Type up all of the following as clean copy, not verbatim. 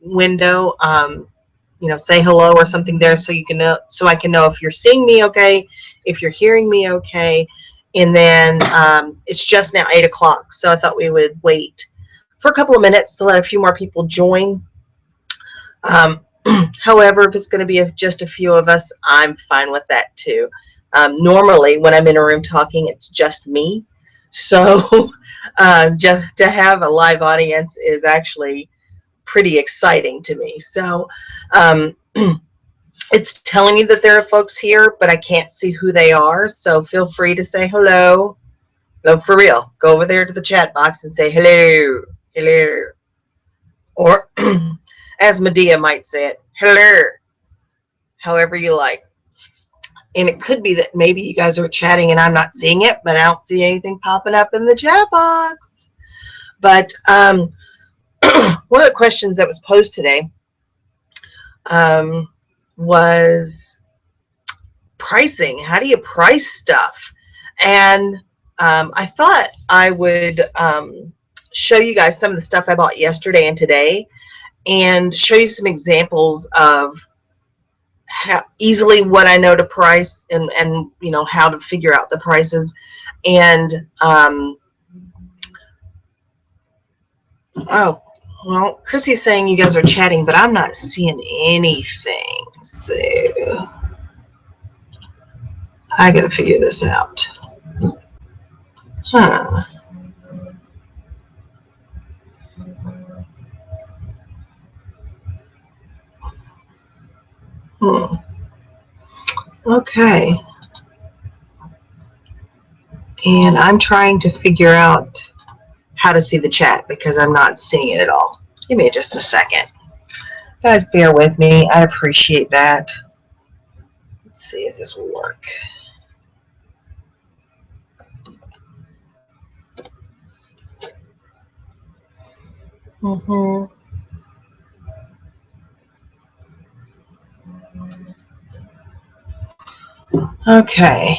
window, you know, say hello or something there, so you can know, so I can know if you're seeing me okay, if you're hearing me okay. And then it's just now 8 o'clock, so I thought we would wait for a couple of minutes to let a few more people join. However, if it's going to be just a few of us, I'm fine with that too. Normally, when I'm in a room talking, it's just me. So just to have a live audience is actually pretty exciting to me. So it's telling me that there are folks here, but I can't see who they are. So feel free to say hello. No, for real. Go over there to the chat box and say hello, hello. Or as Medea might say it, hello, however you like. And it could be that maybe you guys are chatting and I'm not seeing it, but I don't see anything popping up in the chat box. But one of the questions that was posed today was pricing. How do you price stuff? And I thought I would show you guys some of the stuff I bought yesterday and today, and show you some examples of how easily what I know to price, and you know, how to figure out the prices. And oh, well, Chrissy's saying you guys are chatting, but I'm not seeing anything. So I gotta figure this out. Huh. Okay. And I'm trying to figure out how to see the chat because I'm not seeing it at all. Give me just a second. Guys, bear with me. I appreciate that. Let's see if this will work. Okay.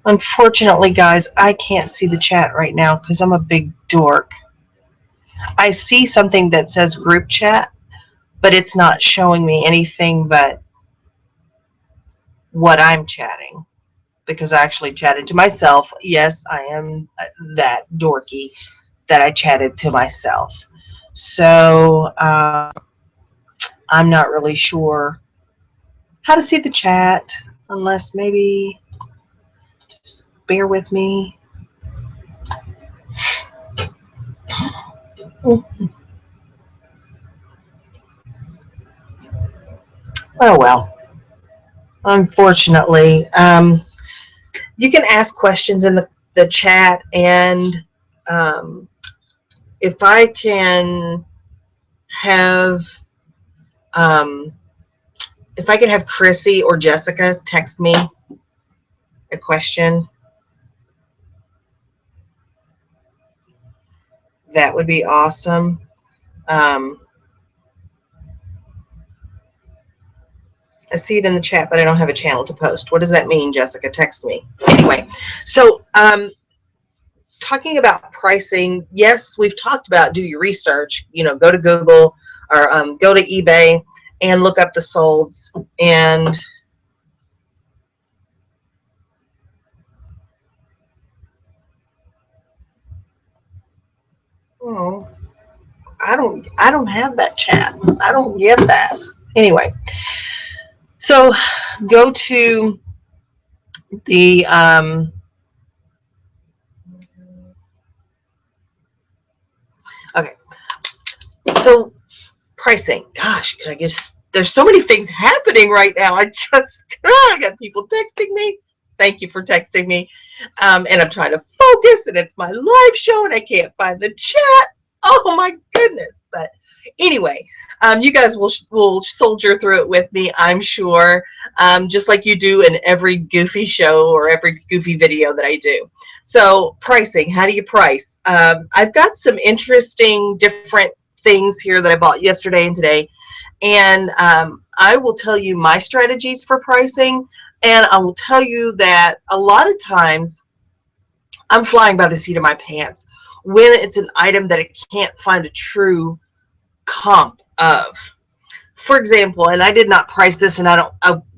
Unfortunately, guys, I can't see the chat right now because I'm a big dork. I see something that says group chat, but it's not showing me anything but what I'm chatting, because I actually chatted to myself. Yes, I am that dorky that I chatted to myself. So I'm not really sure how to see the chat, unless maybe, just bear with me. Oh well. Unfortunately, you can ask questions in the chat, and if I can have Chrissy or Jessica text me a question, that would be awesome. I see it in the chat, but I don't have a channel to post. What does that mean, Jessica? Text me. Anyway, so talking about pricing, yes, we've talked about do your research. You know, go to Google or go to eBay and look up the solds. And oh, I don't have that chat. I don't get that. Anyway, so go to the okay. So pricing. Gosh, I guess there's so many things happening right now. I got people texting me. Thank you for texting me. And I'm trying to focus, and it's my live show, and I can't find the chat. Oh my goodness. But anyway, you guys will soldier through it with me, I'm sure, just like you do in every goofy show or every goofy video that I do. So pricing, how do you price? I've got some interesting different things here that I bought yesterday and today, and I will tell you my strategies for pricing, and I will tell you that a lot of times I'm flying by the seat of my pants when it's an item that I can't find a true comp of. For example, and I did not price this, and I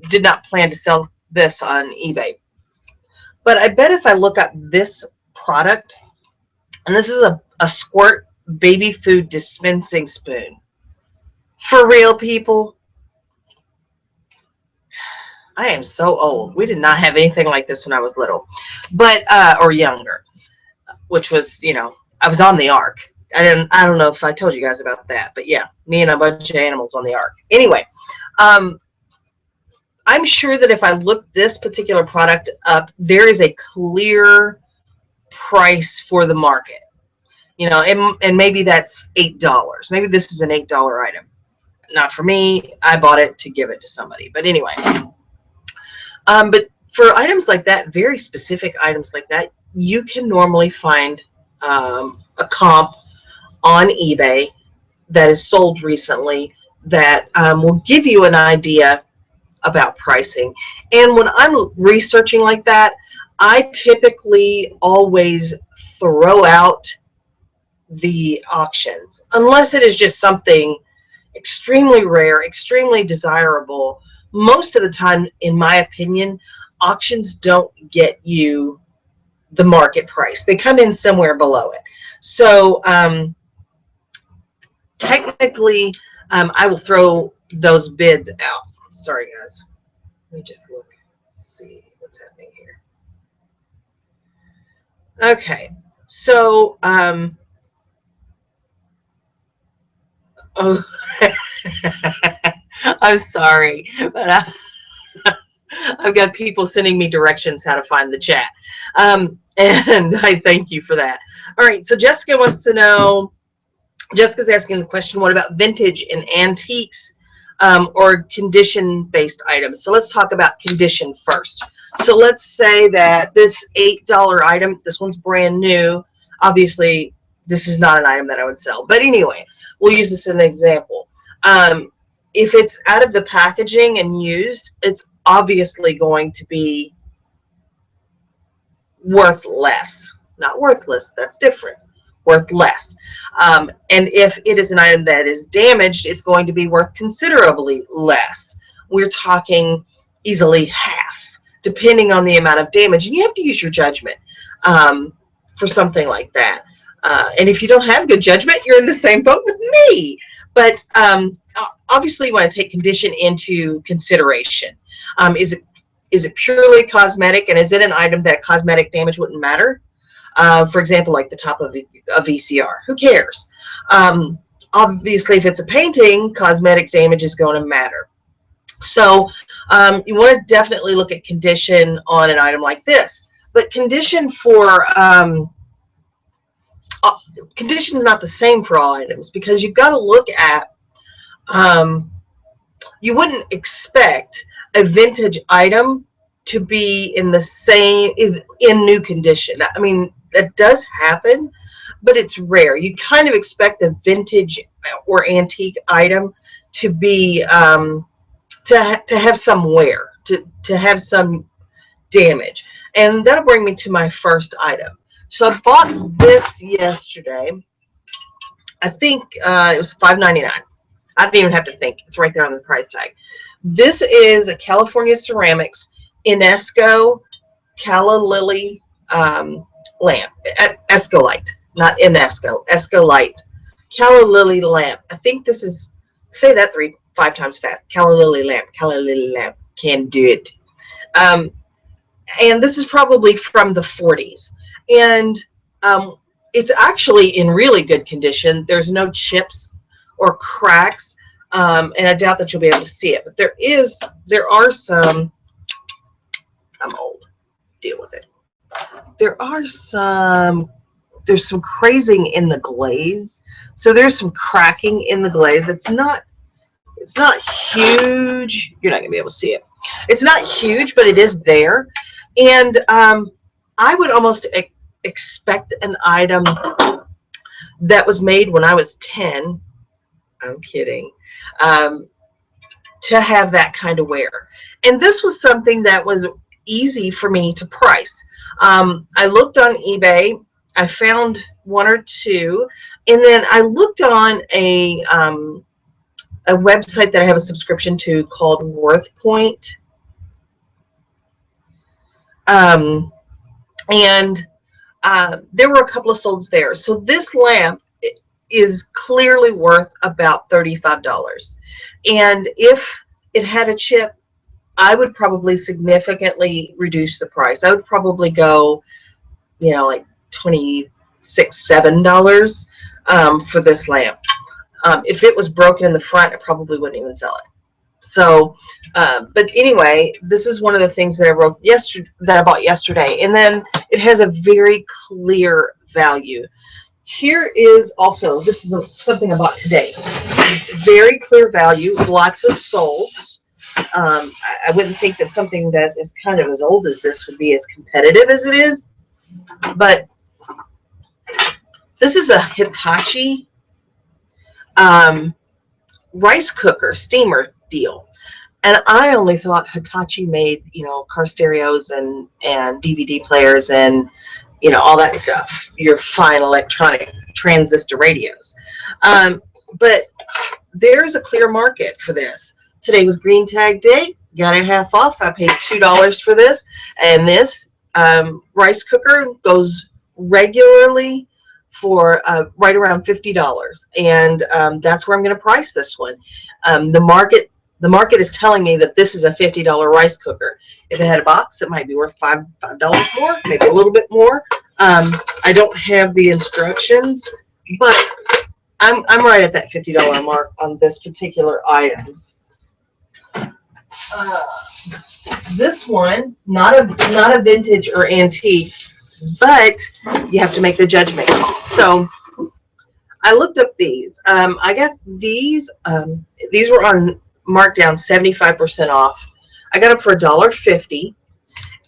did not plan to sell this on eBay. But I bet if I look up this product, and this is a Squirt baby food dispensing spoon. For real, people, I am so old. We did not have anything like this when I was little, but or younger, which was, I was on the ark. I don't know if I told you guys about that, but yeah, me and a bunch of animals on the ark. Anyway, I'm sure that if I look this particular product up, there is a clear price for the market. And maybe that's $8. Maybe this is an $8 item. Not for me. I bought it to give it to somebody. But anyway, but for items like that, very specific items like that, you can normally find a comp on eBay that is sold recently that will give you an idea about pricing. And when I'm researching like that, I typically always throw out the auctions, unless it is just something extremely rare, extremely desirable. Most of the time, in my opinion, auctions don't get you the market price. They come in somewhere below it. So technically, I will throw those bids out. Sorry, guys. Let me just look, see what's happening here. Okay, so oh, I'm sorry, but I've got people sending me directions how to find the chat, and I thank you for that. All right, so Jessica wants to know. Jessica's asking the question: what about vintage and antiques? Or condition-based items. So let's talk about condition first. So let's say that this $8 item, this one's brand new. Obviously, this is not an item that I would sell. But anyway, we'll use this as an example. If it's out of the packaging and used, it's obviously going to be worth less. Not worthless, that's different. Worth less. And if it is an item that is damaged, it's going to be worth considerably less. We're talking easily half, depending on the amount of damage. And you have to use your judgment for something like that. And if you don't have good judgment, you're in the same boat with me. But obviously, you want to take condition into consideration. Is it purely cosmetic, and is it an item that cosmetic damage wouldn't matter? For example, like the top of a VCR. Who cares? Obviously, if it's a painting, cosmetic damage is going to matter. So you want to definitely look at condition on an item like this. But condition for condition is not the same for all items, because you've got to look at, you wouldn't expect a vintage item to be in the same, is in new condition. I mean, that does happen, but it's rare. You kind of expect a vintage or antique item to be to have some wear, to have some damage. And that'll bring me to my first item. So I bought this yesterday. I think it was $5.99. I didn't even have to think. It's right there on the price tag. This is a California Ceramics Inesco Calla Lily lamp. Escolite, not Inesco. Escolite. Calla Lily lamp. I think this is, say that 5 times fast. Calla Lily lamp. Calla Lily lamp. Can do it. And this is probably from the 40s. And it's actually in really good condition. There's no chips or cracks. And I doubt that you'll be able to see it. But there are some, I'm old, deal with it. There's some crazing in the glaze. So there's some cracking in the glaze. It's not huge. You're not gonna be able to see it. It's not huge, but it is there. And I would almost expect an item that was made when I was 10. I'm kidding. To have that kind of wear. And this was something that was easy for me to price. I looked on eBay. I found one or two, and then I looked on a website that I have a subscription to called WorthPoint, and there were a couple of solds there. So this lamp is clearly worth about $35, and if it had a chip, I would probably significantly reduce the price. I would probably go, like $26, $27 for this lamp. If it was broken in the front, I probably wouldn't even sell it. So, but anyway, this is one of the things that I bought yesterday, and then it has a very clear value. Here is also, this is something I bought today. Very clear value, lots of solds. I wouldn't think that something that is kind of as old as this would be as competitive as it is, but this is a Hitachi rice cooker steamer deal, and I only thought Hitachi made car stereos and DVD players and all that stuff, your fine electronic transistor radios, but there's a clear market for this. Today was green tag day, got it half off. I paid $2 for this, and this rice cooker goes regularly for right around $50, and that's where I'm going to price this one. The market is telling me that this is a $50 rice cooker. If it had a box, it might be worth $5 more, maybe a little bit more. I don't have the instructions, but I'm right at that $50 mark on this particular item. This one, not a vintage or antique, but you have to make the judgment call. So I looked up these. I got these. These were on markdown 75% off. I got them for $1.50,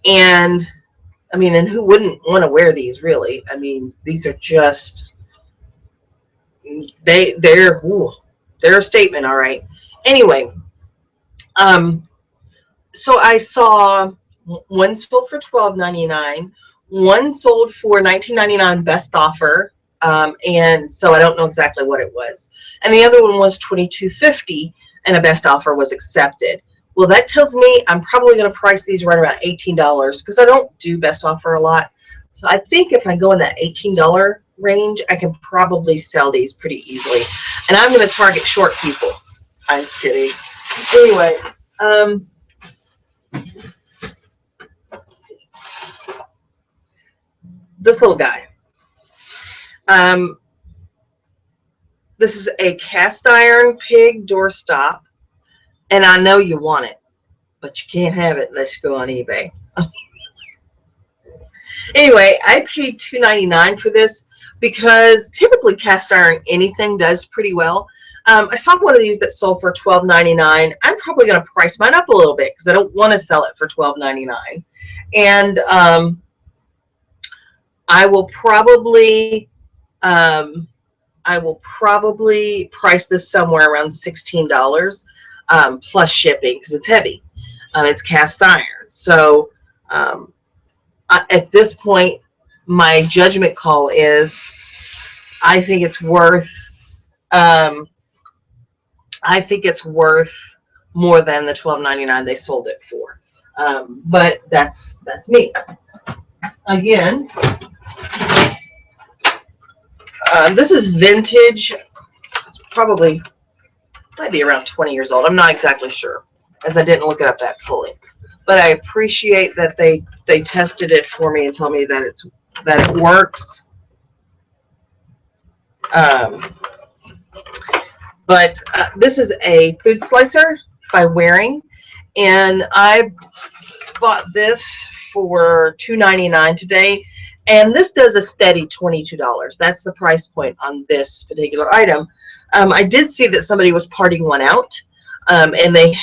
and and who wouldn't want to wear these, really? These are just they're a statement, all right. Anyway, so I saw one sold for $12.99, one sold for $19.99 best offer, and so I don't know exactly what it was, and the other one was $22.50, and a best offer was accepted. Well, that tells me I'm probably going to price these right around $18, because I don't do best offer a lot. So I think if I go in that $18 range, I can probably sell these pretty easily, and I'm going to target short people. I'm kidding. Anyway, this little guy. This is a cast iron pig doorstop, and I know you want it, but you can't have it unless you go on eBay. Anyway, I paid $2.99 for this because typically cast iron anything does pretty well. I saw one of these that sold for $12.99. I'm probably going to price mine up a little bit because I don't want to sell it for $12.99. And I will probably price this somewhere around $16 plus shipping, because it's heavy. It's cast iron. So at this point, my judgment call is I think it's worth more than the $12.99 they sold it for. But that's me. Again, this is vintage. It's might be around 20 years old. I'm not exactly sure, as I didn't look it up that fully. But I appreciate that they tested it for me and told me that it works. But this is a food slicer by Waring, and I bought this for $2.99 today, and this does a steady $22. That's the price point on this particular item. I did see that somebody was parting one out, and they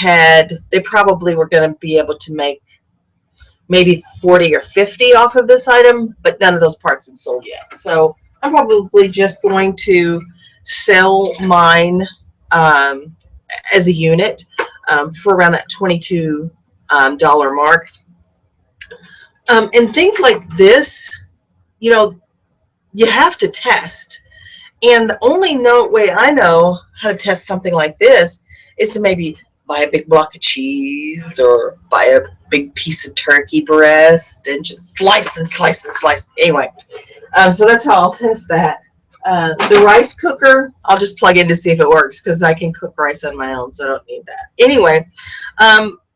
probably were going to be able to make maybe 40 or 50 off of this item, but none of those parts had sold yet. So I'm probably just going to sell mine as a unit for around that $22 mark. And things like this, you have to test. And the only way I know how to test something like this is to maybe buy a big block of cheese or buy a big piece of turkey breast and just slice and slice and slice. Anyway, so that's how I'll test that. The rice cooker, I'll just plug in to see if it works because I can cook rice on my own, so I don't need that. Anyway,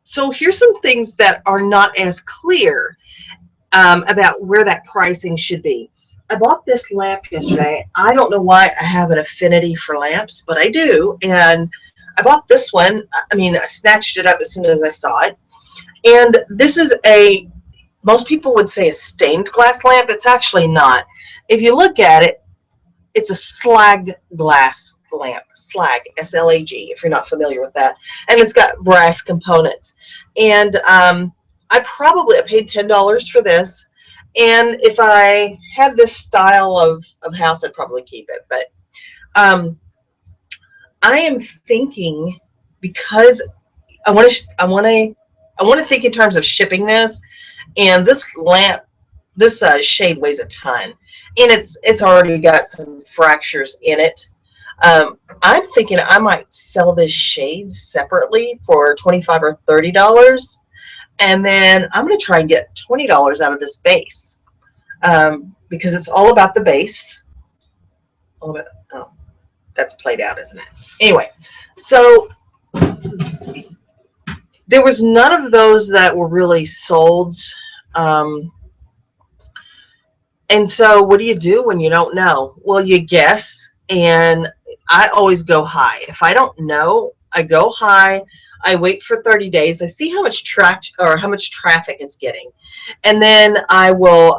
so here's some things that are not as clear about where that pricing should be. I bought this lamp yesterday. I don't know why I have an affinity for lamps, but I do. And I bought this one. I mean, I snatched it up as soon as I saw it. And this is most people would say a stained glass lamp. It's actually not. If you look at it, it's a slag glass lamp. Slag, S-L-A-G, if you're not familiar with that. And it's got brass components. And I paid $10 for this. And if I had this style of house, I'd probably keep it. But I am thinking, because I want to think in terms of shipping this, and this lamp, this shade weighs a ton, and it's already got some fractures in it. I'm thinking I might sell this shade separately for $25 or $30. And then I'm going to try and get $20 out of this base, because it's all about the base. Oh, that's played out, isn't it? Anyway, so there was none of those that were really sold. And so what do you do when you don't know? Well, you guess, and I always go high. If I don't know, I go high. I wait for 30 days. I see how much traffic it's getting, and then I will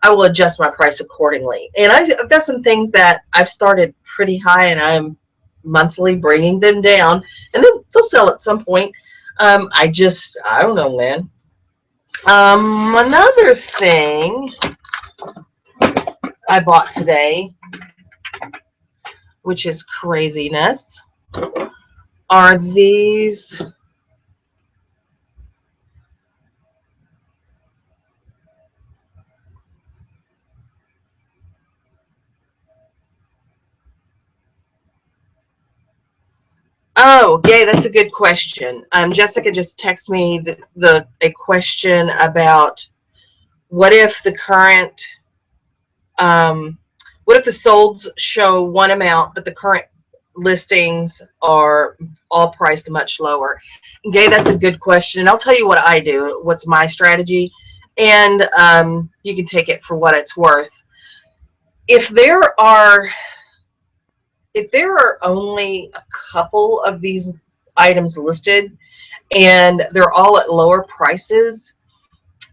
adjust my price accordingly. And I've got some things that I've started pretty high, and I'm monthly bringing them down, and then they'll sell at some point. I don't know when. Another thing I bought today, which is craziness, are these Oh, yay, that's a good question. Jessica just texted me a question about what if the current what if the solds show one amount, but the current listings are all priced much lower? Gay, that's a good question. And I'll tell you what I do, what's my strategy, and you can take it for what it's worth. If there are only a couple of these items listed and they're all at lower prices,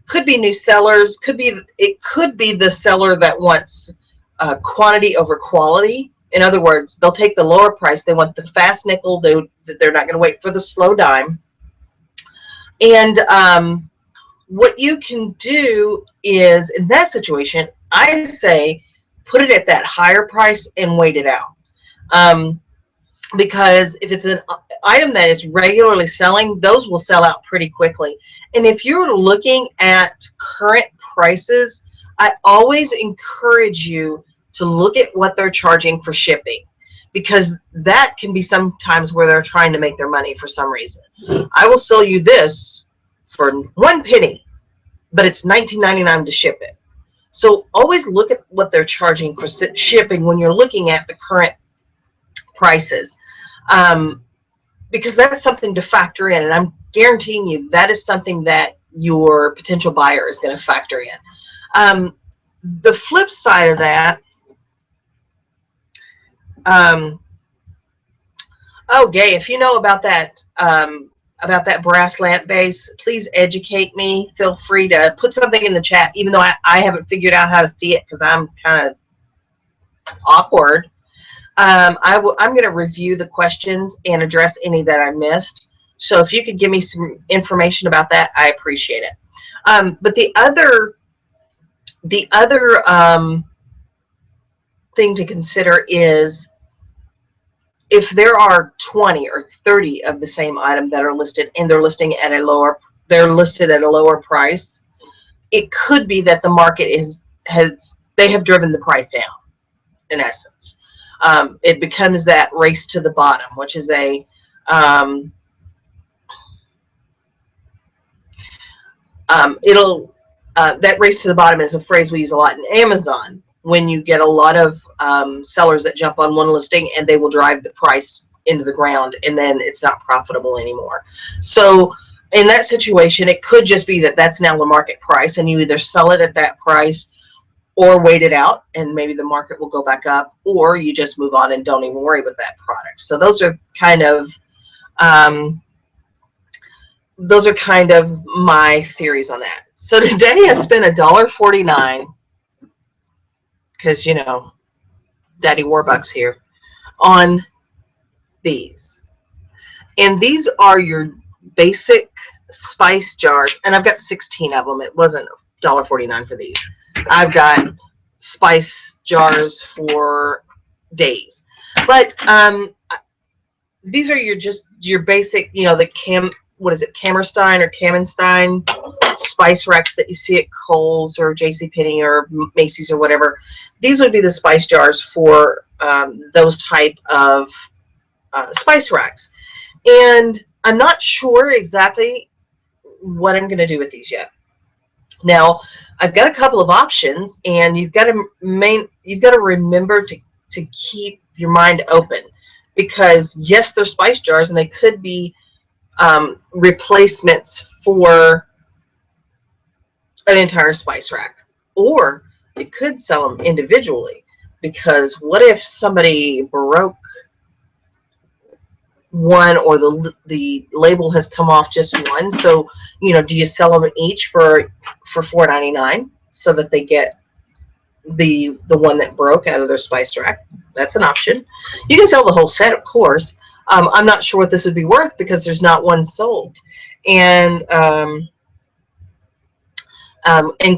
could be new sellers, it could be the seller that wants quantity over quality. In other words, they'll take the lower price. They want the fast nickel. They're not going to wait for the slow dime. And what you can do is, in that situation, I say put it at that higher price and wait it out. Because if it's an item that is regularly selling, those will sell out pretty quickly. And if you're looking at current prices, I always encourage you to look at what they're charging for shipping, because that can be sometimes where they're trying to make their money for some reason. I will sell you this for 1 penny, but it's $19.99 to ship it. So always look at what they're charging for shipping when you're looking at the current prices, because that's something to factor in, and I'm guaranteeing you that is something that your potential buyer is going to factor in. The flip side of that, Gay, if you know about that brass lamp base, please educate me. Feel free to put something in the chat, even though I haven't figured out how to see it because I'm kind of awkward. I'm going to review the questions and address any that I missed. So if you could give me some information about that, I appreciate it. But the other thing to consider is if there are 20 or 30 of the same item that are listed and they're listed at a lower price, it could be that the market has they have driven the price down, in essence. It becomes that race to the bottom, which is a that race to the bottom is a phrase we use a lot in Amazon, when you get a lot of sellers that jump on one listing and they will drive the price into the ground, and then it's not profitable anymore. So in that situation, it could just be that that's now the market price, and you either sell it at that price or wait it out and maybe the market will go back up, or you just move on and don't even worry with that product. So those are kind of my theories on that. So today I spent $1.49 because, you know, Daddy Warbucks here, on these. And these are your basic spice jars. And I've got 16 of them. It wasn't $1.49 for these. I've got spice jars for days. But these are your basic, you know, the Kammerstein or Kamenstein spice racks that you see at Kohl's or JCPenney or Macy's or whatever. These would be the spice jars for those type of spice racks. And I'm not sure exactly what I'm going to do with these yet. Now, I've got a couple of options, and you've got to remember to keep your mind open, because yes, they're spice jars, and they could be replacements for an entire spice rack, or you could sell them individually, because what if somebody broke one, or the label has come off just one? So, you know, do you sell them each for $4.99 so that they get the one that broke out of their spice rack? That's an option. You can sell the whole set, of course. I'm not sure what this would be worth, because there's not one sold. And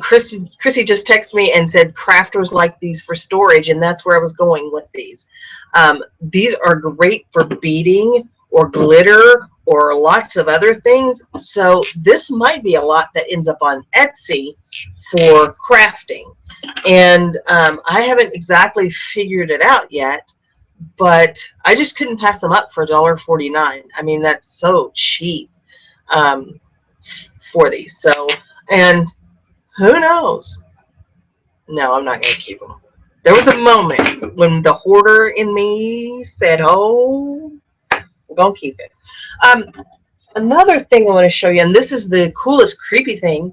Chrissy just texted me and said crafters like these for storage, and that's where I was going with these. These are great for beading or glitter or lots of other things. So this might be a lot that ends up on Etsy for crafting. And I haven't exactly figured it out yet, but I just couldn't pass them up for $1.49. I mean, that's so cheap for these. So, and who knows? No, I'm not going to keep them. There was a moment when the hoarder in me said, oh, we're going to keep it. Another thing I want to show you, and this is the coolest creepy thing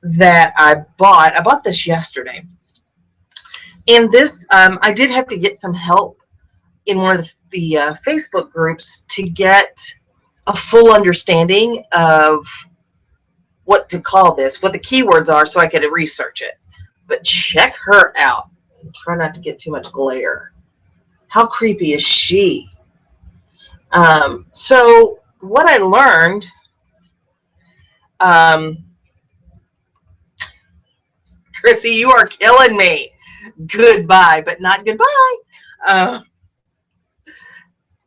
that I bought. I bought this yesterday. And this, I did have to get some help in one of the Facebook groups to get a full understanding of what to call this, what the keywords are, so I could research it. But check her out. Try not to get too much glare. How creepy is she? So what I learned, Chrissy, you are killing me. Goodbye, but not goodbye.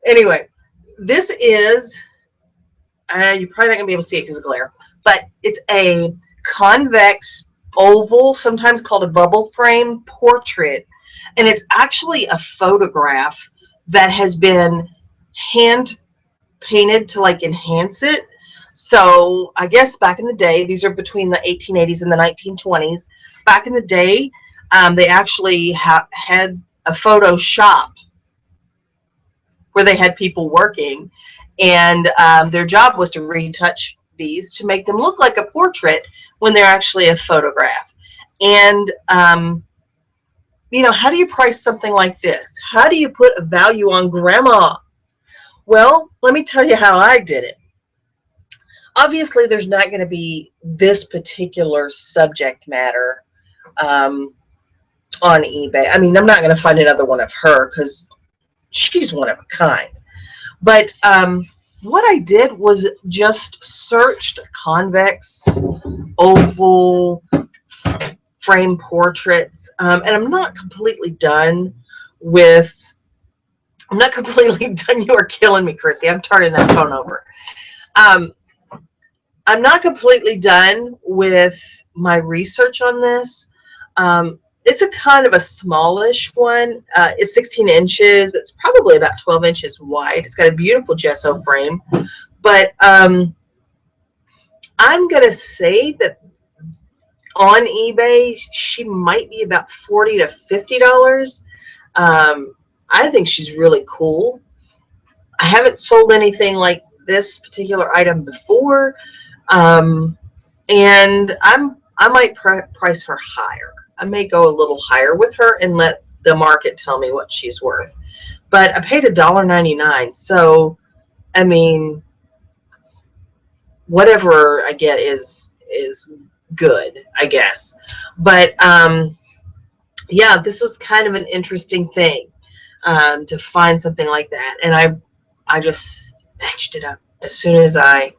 Anyway, this is, you're probably not going to be able to see it because of glare, but it's a convex oval, sometimes called a bubble frame portrait. And it's actually a photograph that has been hand painted to like enhance it. So I guess back in the day, these are between the 1880s and the 1920s. Back in the day, they actually had a photo shop where they had people working, and their job was to retouch these to make them look like a portrait when they're actually a photograph. And you know, how do you price something like this? How do you put a value on grandma? Well, let me tell you how I did it. Obviously, there's not going to be this particular subject matter on eBay. I mean, I'm not going to find another one of her because she's one of a kind. But what I did was just searched convex, oval, frame portraits, and I'm not completely done with. I'm not completely done. You are killing me, Chrissy. I'm turning that phone over. I'm not completely done with my research on this. it's a kind of a smallish one. It's 16 inches. It's probably about 12 inches wide. It's got a beautiful gesso frame. But I'm going to say that on eBay, she might be about $40 to $50. I think she's really cool. I haven't sold anything like this particular item before, and I might price her higher. I may go a little higher with her and let the market tell me what she's worth. But I paid $1.99, so I mean, whatever I get is good, I guess. But yeah, this was kind of an interesting thing, to find something like that, and I just snatched it up as soon as I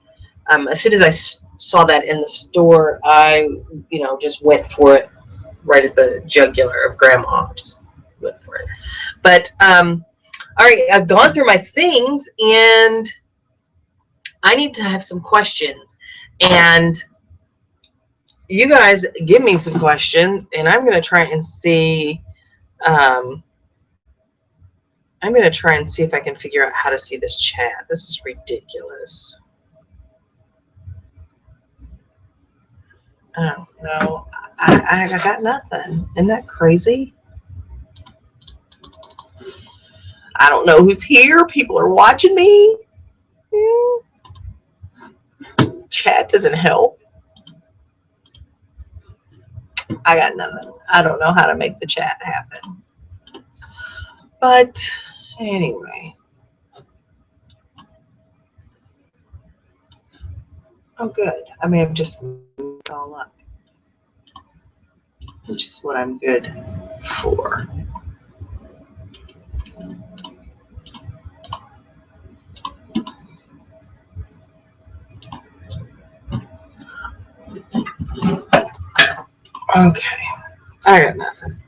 saw that in the store. I just went for it right at the jugular of Grandma. Just went for it. But all right, I've gone through my things, and I need to have some questions, and you guys give me some questions, and I'm going to try and see. I'm going to try and see if I can figure out how to see this chat. This is ridiculous. Oh, no. I got nothing. Isn't that crazy? I don't know who's here. People are watching me. Chat doesn't help. I got nothing. I don't know how to make the chat happen. But anyway. Oh, good. I may have just moved it all up, which is what I'm good for. Okay. I got nothing.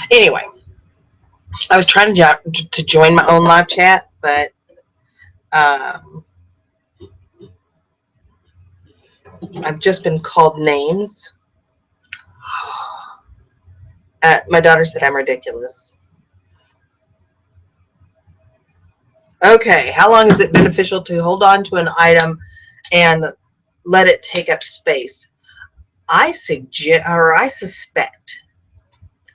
Anyway, I was trying to join my own live chat, but I've just been called names. My daughter said I'm ridiculous. Okay, how long is it beneficial to hold on to an item and let it take up space? I suspect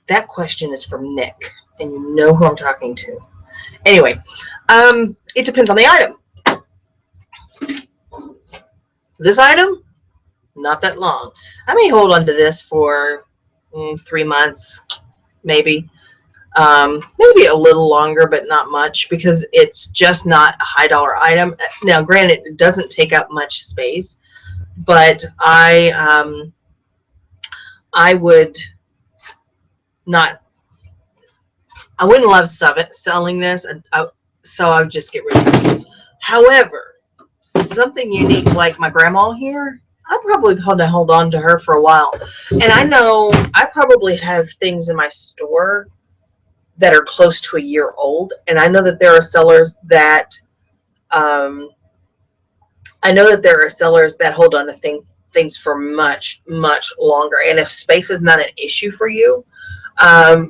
that question is from Nick, and you know who I'm talking to. Anyway, it depends on the item. This item, not that long. I may hold on to this for 3 months, maybe. Maybe a little longer, but not much, because it's just not a high dollar item. Now, granted, it doesn't take up much space, but I wouldn't love selling this, so I would just get rid of it. However, something unique like my grandma here, I'm probably going to hold on to her for a while. And I know I probably have things in my store that are close to a year old, and I know that there are sellers that hold on to things for much, much longer. And if space is not an issue for you, I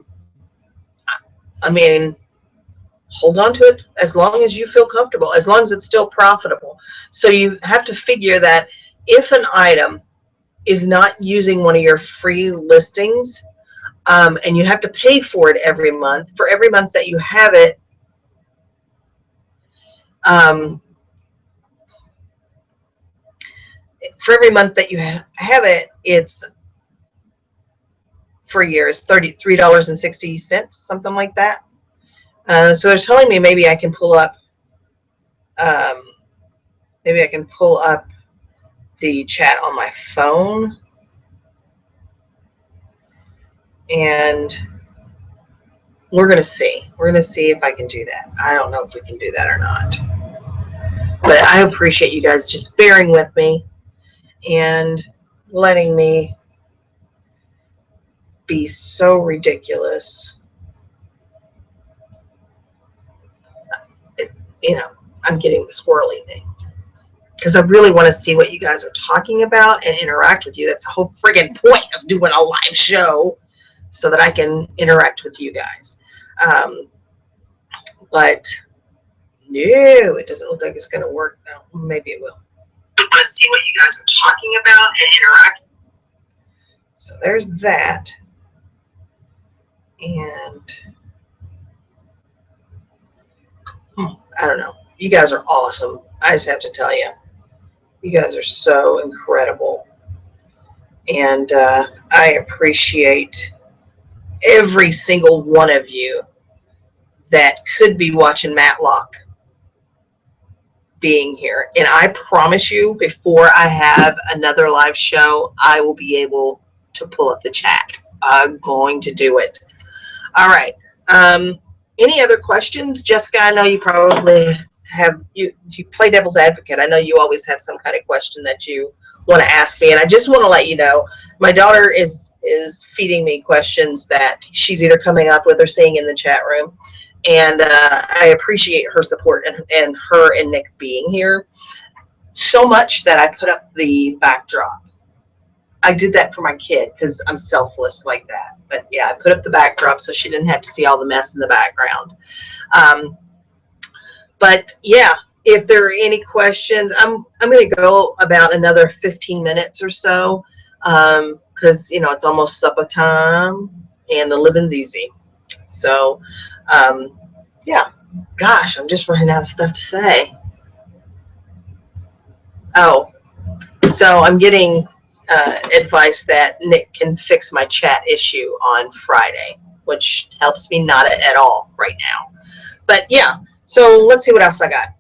mean, hold on to it as long as you feel comfortable, as long as it's still profitable. So you have to figure that if an item is not using one of your free listings, and you have to pay for it every month, for every month that you have it, it's for a year, it's $33.60, something like that. So they're telling me maybe I can pull up the chat on my phone, and we're gonna see if I can do that. I don't know if we can do that or not, but I appreciate you guys just bearing with me and letting me be so ridiculous. I'm getting the squirrely thing because I really want to see what you guys are talking about and interact with you. That's the whole friggin' point of doing a live show. so that I can interact with you guys. But no, it doesn't look like it's going to work now. Maybe it will. I want to see what you guys are talking about and interact. So there's that. And I don't know. You guys are awesome. I just have to tell you. You guys are so incredible. And I appreciate every single one of you that could be watching Matlock being here. And I promise you, before I have another live show, I will be able to pull up the chat. I'm going to do it. All right. Any other questions? Jessica, I know you probably have, you play devil's advocate. I know you always have some kind of question that you want to ask me. And I just want to let you know, my daughter is feeding me questions that she's either coming up with or seeing in the chat room. And I appreciate her support and her and Nick being here so much that I put up the backdrop. I did that for my kid because I'm selfless like that. But yeah, I put up the backdrop so she didn't have to see all the mess in the background. But yeah, if there are any questions, I'm going to go about another 15 minutes or so because, you know, it's almost supper time and the living's easy. So, yeah, gosh, I'm just running out of stuff to say. Oh, so I'm getting advice that Nick can fix my chat issue on Friday, which helps me not at all right now. But yeah, so let's see what else I got.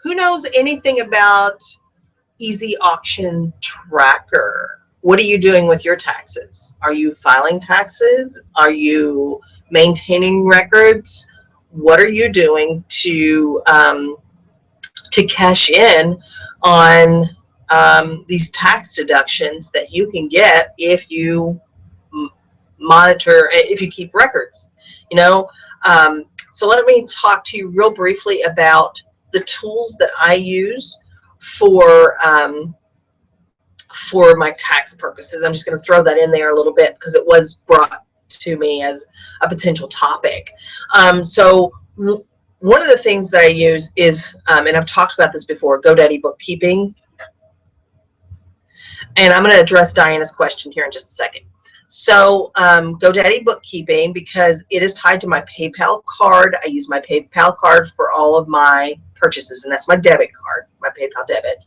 Who knows anything about Easy Auction Tracker? What are you doing with your taxes? Are you filing taxes? Are you maintaining records? What are you doing to cash in on these tax deductions that you can get if you monitor, if you keep records? You know, so let me talk to you real briefly about the tools that I use for my tax purposes. I'm just going to throw that in there a little bit because it was brought to me as a potential topic. So one of the things that I use is, and I've talked about this before, GoDaddy Bookkeeping. And I'm going to address Diana's question here in just a second. So GoDaddy Bookkeeping, because it is tied to my PayPal card. I use my PayPal card for all of my purchases, and that's my debit card, my PayPal debit.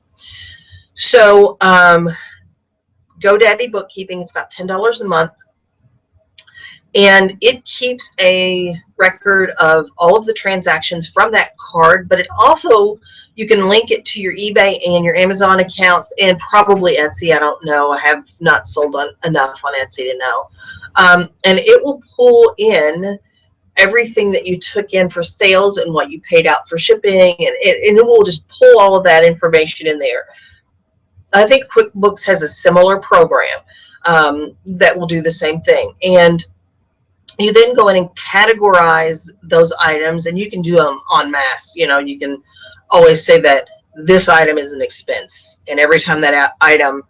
So GoDaddy Bookkeeping, it's about $10 a month. And it keeps a record of all of the transactions from that card, but it also, you can link it to your eBay and your Amazon accounts and probably Etsy. I don't know. I have not sold enough on Etsy to know. And it will pull in everything that you took in for sales and what you paid out for shipping, and it will just pull all of that information in there. I think QuickBooks has a similar program that will do the same thing. And you then go in and categorize those items, and you can do them en masse. You know, you can always say that this item is an expense, and every time that item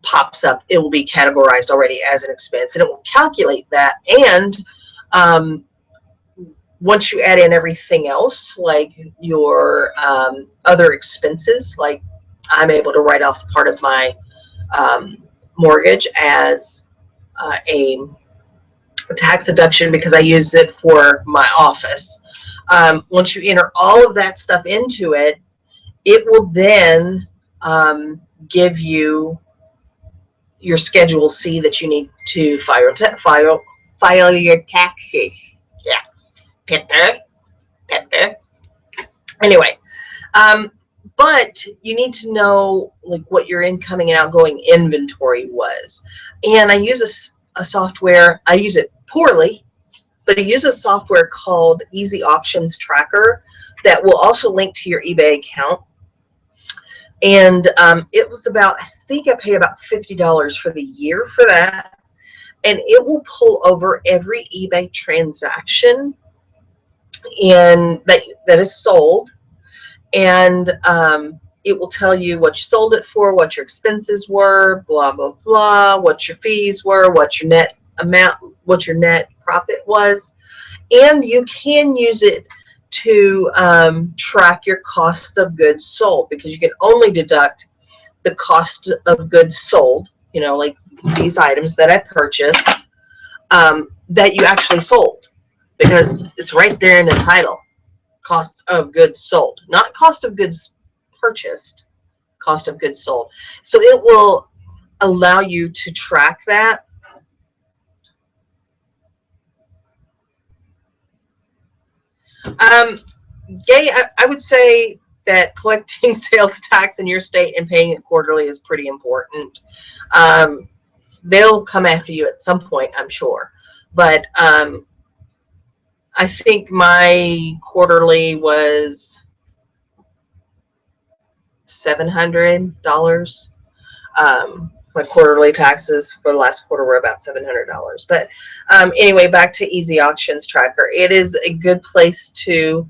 pops up, it will be categorized already as an expense, and it will calculate that. And once you add in everything else, like your other expenses, like I'm able to write off part of my mortgage as a tax deduction because I use it for my office. Once you enter all of that stuff into it, it will then give you your Schedule C that you need to file your taxes. Yeah, Pepper. Anyway, but you need to know like what your incoming and outgoing inventory was. And I use a software. I use it poorly, but I use a software called Easy Auctions Tracker that will also link to your eBay account. And it was about, I think I paid about $50 for the year for that. And it will pull over every eBay transaction that is sold. And it will tell you what you sold it for, what your expenses were, blah, blah, blah, what your fees were, what your net amount, what your net profit was. And you can use it to track your costs of goods sold, because you can only deduct the cost of goods sold, you know, like these items that I purchased, that you actually sold, because it's right there in the title, cost of goods sold, not cost of goods purchased, cost of goods sold. So it will allow you to track that. Yay, I would say that collecting sales tax in your state and paying it quarterly is pretty important. They'll come after you at some point, I'm sure. But I think my quarterly was $700. My quarterly taxes for the last quarter were about $700. But anyway, back to Easy Auctions Tracker. It is a good place to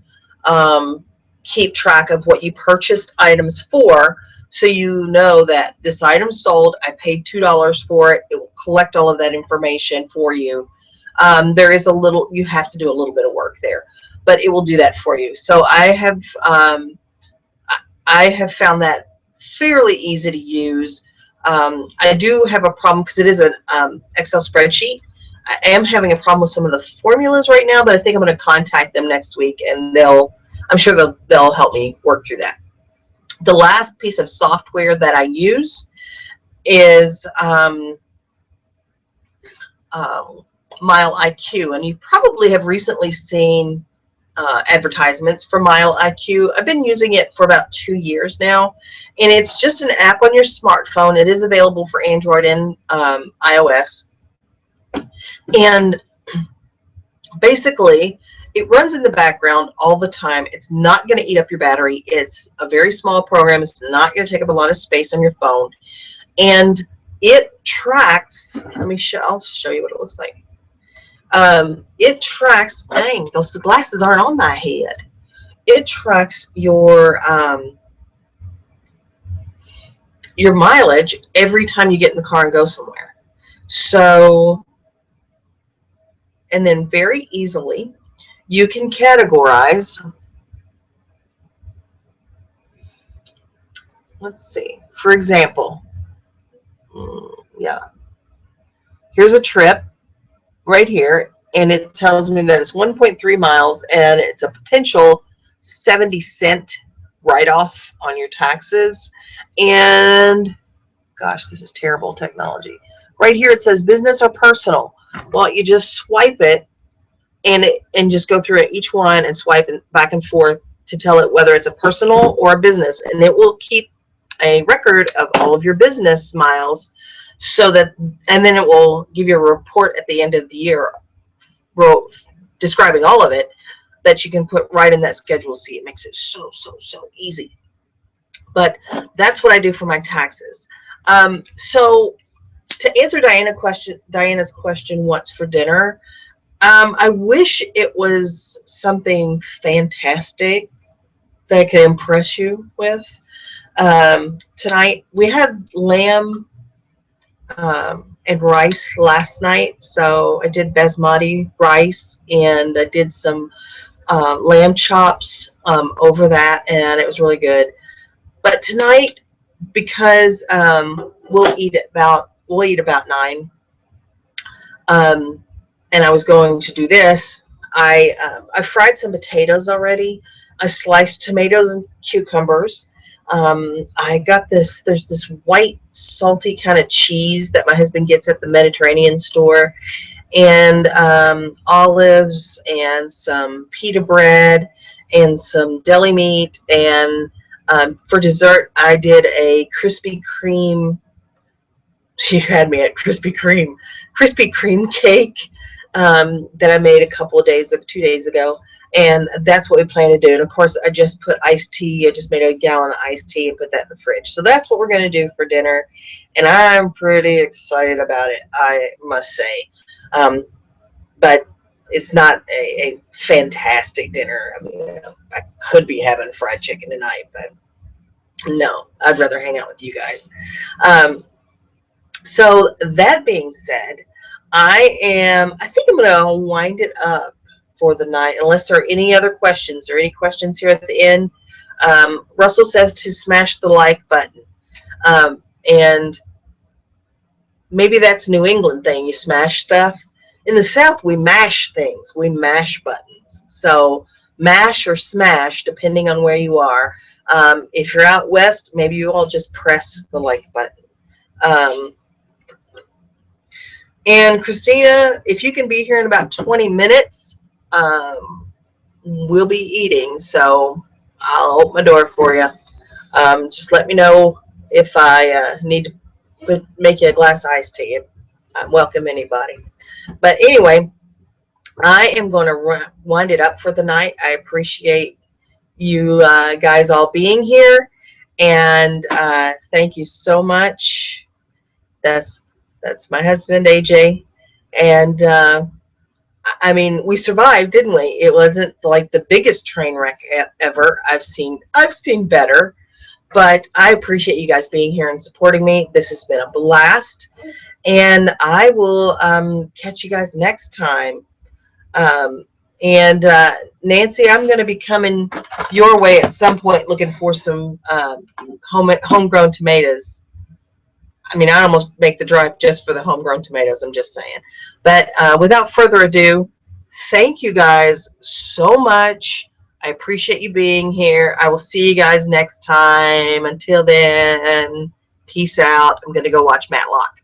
keep track of what you purchased items for, so you know that this item sold, I paid $2 for it. It will collect all of that information for you. There is a little, you have to do a little bit of work there, but it will do that for you. So I have found that fairly easy to use. I do have a problem because it is an Excel spreadsheet. I am having a problem with some of the formulas right now, but I think I'm going to contact them next week, and I'm sure they'll help me work through that. The last piece of software that I use is Mile IQ, and you probably have recently seen advertisements for Mile IQ. I've been using it for about 2 years now, and it's just an app on your smartphone. It is available for Android and iOS, and basically it runs in the background all the time. It's not going to eat up your battery. It's a very small program. It's not going to take up a lot of space on your phone, and it tracks, I'll show you what it looks like. It tracks, dang, those glasses aren't on my head. It tracks your mileage every time you get in the car and go somewhere. So, and then very easily, you can categorize. Let's see. For example, yeah, here's a trip right here, and it tells me that it's 1.3 miles, and it's a potential 70-cent write-off on your taxes. And gosh, this is terrible technology. Right here it says business or personal. Well, you just swipe it and just go through each one and swipe it back and forth to tell it whether it's a personal or a business, and it will keep a record of all of your business miles, so that, and then it will give you a report at the end of the year describing all of it, that you can put right in that Schedule C. It makes it so easy. But that's what I do for my taxes. So to answer Diana's question, what's for dinner? I wish it was something fantastic that I could impress you with. Tonight we had lamb and rice last night, so I did basmati rice, and I did some lamb chops over that, and it was really good. But tonight, because we'll eat about 9, and I was going to do this, I fried some potatoes already. I sliced tomatoes and cucumbers. I got there's this white salty kind of cheese that my husband gets at the Mediterranean store, and olives and some pita bread and some deli meat, and for dessert I did a Krispy Kreme. You had me at Krispy Kreme cake that I made 2 days ago. And that's what we plan to do. And of course, I just put iced tea. I just made a gallon of iced tea and put that in the fridge. So that's what we're going to do for dinner. And I'm pretty excited about it, I must say. But it's not a fantastic dinner. I mean, I could be having fried chicken tonight, but No, I'd rather hang out with you guys. Um, so that being said, I think I'm going to wind it up for the night, unless there are any other questions or any questions here at the end. Russell says to smash the like button. And maybe that's a New England thing. You smash stuff. In the South, we mash things. We mash buttons. So mash or smash, depending on where you are. If you're out west, maybe you all just press the like button. Um, and Christina, if you can be here in about 20 minutes, we'll be eating. So I'll open my door for you. Just let me know if I need to make you a glass of iced tea. I welcome anybody. But anyway, I am going to wind it up for the night. I appreciate you guys all being here, and thank you so much. That's my husband, AJ, and I mean, we survived, didn't we? It wasn't like the biggest train wreck ever. I've seen better, but I appreciate you guys being here and supporting me. This has been a blast, and I will catch you guys next time. And Nancy, I'm going to be coming your way at some point looking for some homegrown tomatoes. I mean, I almost make the drive just for the homegrown tomatoes. I'm just saying. But without further ado, thank you guys so much. I appreciate you being here. I will see you guys next time. Until then, peace out. I'm going to go watch Matlock.